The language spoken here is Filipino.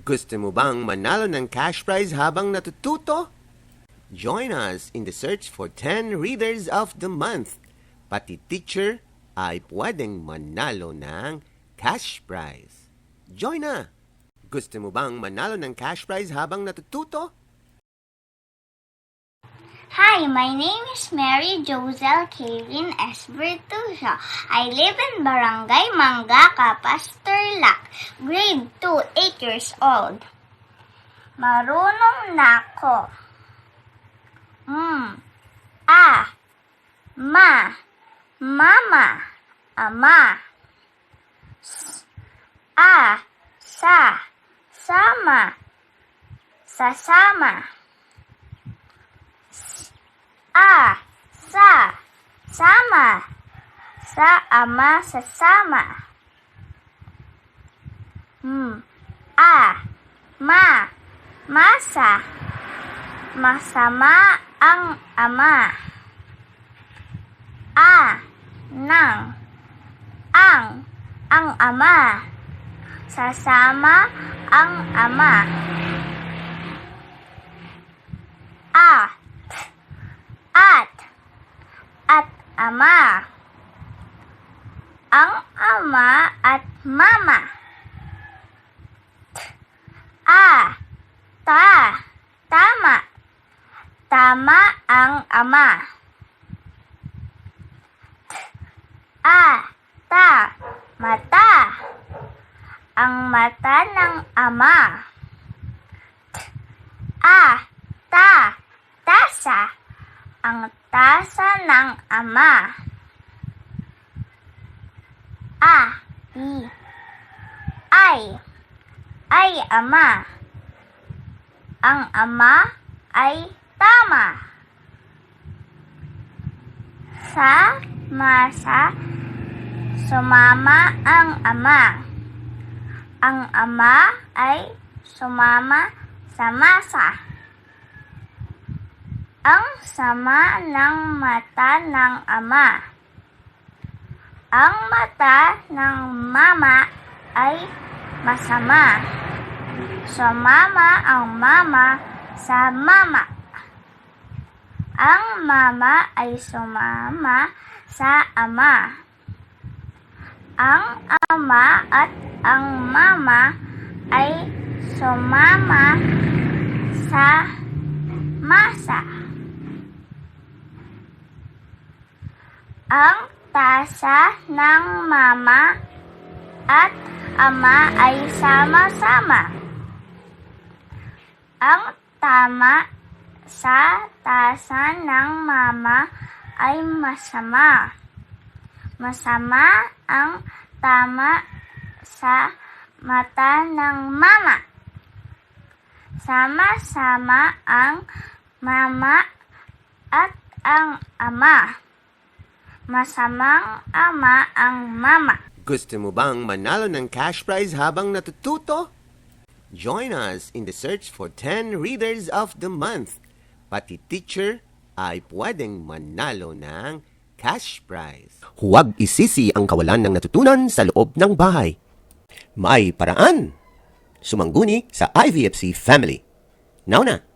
Gusto mo bang manalo ng cash prize habang natututo? Join us in the search for 10 Readers of the Month. Pati teacher ay pwedeng manalo ng cash prize. Join na! Gusto mo bang manalo ng cash prize habang natututo? Hi, my name is Mary Joszel Kaylin S. Bertusa. I live in Barangay Mangga, Capas, Tarlac, grade 2, 8 years old. Marunong na ako. Ma, mama, ama. Sa, sama, sasama. Sa, sama, sa ama, sasama. Masa, masama ang ama. Ang ama, sasama ang ama. At ama, ang ama at mama. Tama ang ama. Mata, ang mata ng ama. Tasa, ang tasa ng ama. Ay ama, ang ama ay tama. Masa, sumama ang ama. Ang ama ay sumama sa masa. Ang sama ng mata ng ama. Ang mata ng mama ay masama. Sumama ang mama sa mama. Ang mama ay sumama sa ama. Ang ama at ang mama ay sumama sa masa. Ang tasa ng mama at ama ay sama-sama. Ang tama sa tasa ng mama ay masama. Masama ang tama sa mata ng mama. Sama-sama ang mama at ang ama. Masamang ama ang mama. Gusto mo bang manalo ng cash prize habang natututo? Join us in the search for 10 Readers of the Month. Pati teacher ay pwedeng manalo ng cash prize. Huwag isisi ang kawalan ng natutunan sa loob ng bahay. May paraan. Sumangguni sa IVFC Family. Now na!